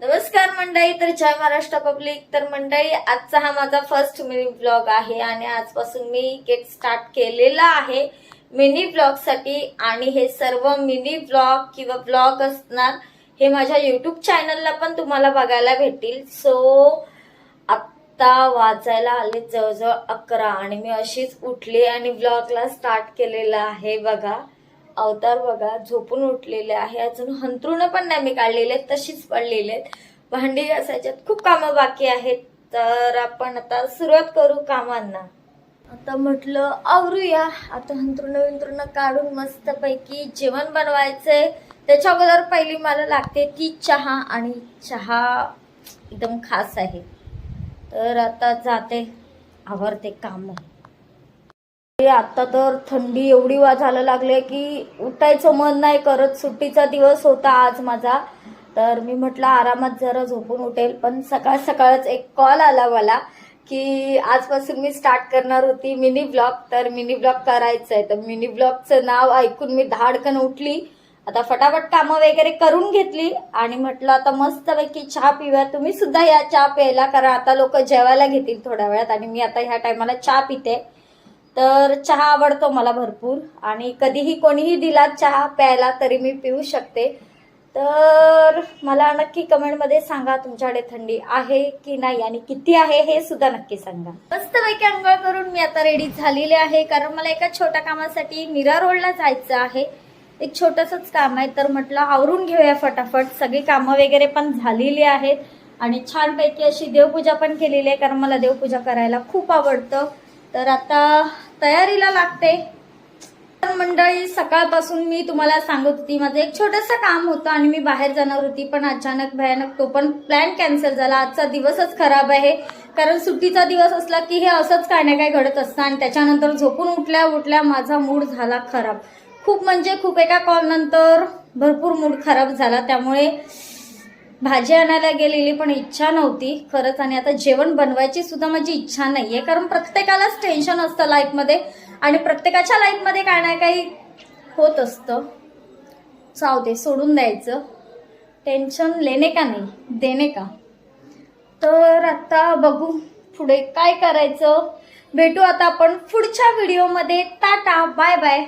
नमस्कार मंडळी, तर जय महाराष्ट्र पब्लिक। तर मंडळी, आजचा हा माझा फर्स्ट मिनी ब्लॉग आहे आणि आजपासून मी गेट स्टार्ट केलेला आहे मिनी ब्लॉग साठी। आणि हे सर्व मिनी ब्लॉग किंवा ब्लॉग असणार हे माझ्या यूट्यूब चॅनलला पण तुम्हाला बघायला भेटतील। सो आता वाजायला आले जवळजवळ 11 आणि मी अशीच उठली आणि ब्लॉगला स्टार्ट केलेला आहे। बघा अवतार बघा, झोपून उठलेले आहे, अजून हंतरुण पण नाही मी काढलेले, तशीच पडलेले, भांडी घासायच्यात, खूप कामं बाकी आहेत। तर आपण आता सुरुवात करू कामांना। आता म्हटलं आवरूया, आता हंतरुण काढून मस्त पैकी जेवण बनवायचंय। त्याच्या अगोदर पहिली मला लागते ती चहा, आणि चहा एकदम खास आहे। तर आता जाते, आवरते काम। आता तर थंडी एवढी वाजायला लागले की उठायचं मन नाही करत। सुट्टीचा दिवस होता आज माझा, तर मी म्हटलं आरामात जरा झोपून उठेल, पण सकाळ सकाळच एक कॉल आला मला की आजपासून मी स्टार्ट करणार होती मिनी ब्लॉग। तर मिनी ब्लॉग करायचंय, तर मिनी ब्लॉगचं नाव ऐकून मी धाडकन उठली। आता फटाफट कामं वगैरे करून घेतली आणि म्हटलं आता मस्तपैकी चहा पिऊया। तुम्ही सुद्धा या चहा प्यायला, कारण आता लोक जेवायला घेतील थोड्या वेळात आणि मी आता ह्या टायमाला चहा पिते। तर चहा आवडतो मला भरपूर, आणि कधीही कोणीही दिला चहा प्यायला तरी मी पिऊ शकते। तर मला नक्की कमेंटमध्ये सांगा तुमच्याकडे थंडी आहे की नाही, आणि किती आहे हे सुद्धा नक्की सांगा। मस्तपैकी अंघोळ करून मी आता रेडी झालेले आहे, कारण मला एका छोट्या कामासाठी मीरा रोडला जायचं आहे। एक छोटंसंच काम आहे, तर म्हटलं आवरून घेऊया फटाफट। सगळी कामं वगैरे पण झालेली आहेत आणि छानपैकी अशी देवपूजा पण केलेली आहे, कारण मला देवपूजा करायला खूप आवडतं। तर आता तयारीला लागते। मंडळी, सकाळपासून मी तुम्हाला सांगत होती माझं एक छोटंसं काम होतं आणि मी बाहेर जाणार होती, पण अचानक भयानक तो पण प्लॅन कॅन्सल झाला। आजचा दिवसच खराब आहे, कारण सुट्टीचा दिवस असला की हे असंच काय ना काय घडत असतं। आणि त्याच्यानंतर झोपून उठल्या माझा मूड झाला खराब, खूप म्हणजे खूप। एका कॉल नंतर भरपूर मूड खराब झाला, त्यामुळे भाजी आणायला गेलेली पण इच्छा नव्हती खरंच। आणि आता जेवण बनवायची सुद्धा माझी इच्छा नाहीये, कारण प्रत्येकालाच टेन्शन असतं लाईफमध्ये, आणि प्रत्येकाच्या लाईफमध्ये काय ना काही होत असतं। जाऊ दे, सोडून द्यायचं, टेन्शन लेने का नाही देने का। तर आता बघू पुढे काय करायचं। भेटू आता आपण पुढच्या व्हिडिओमध्ये। टाटा, बाय बाय।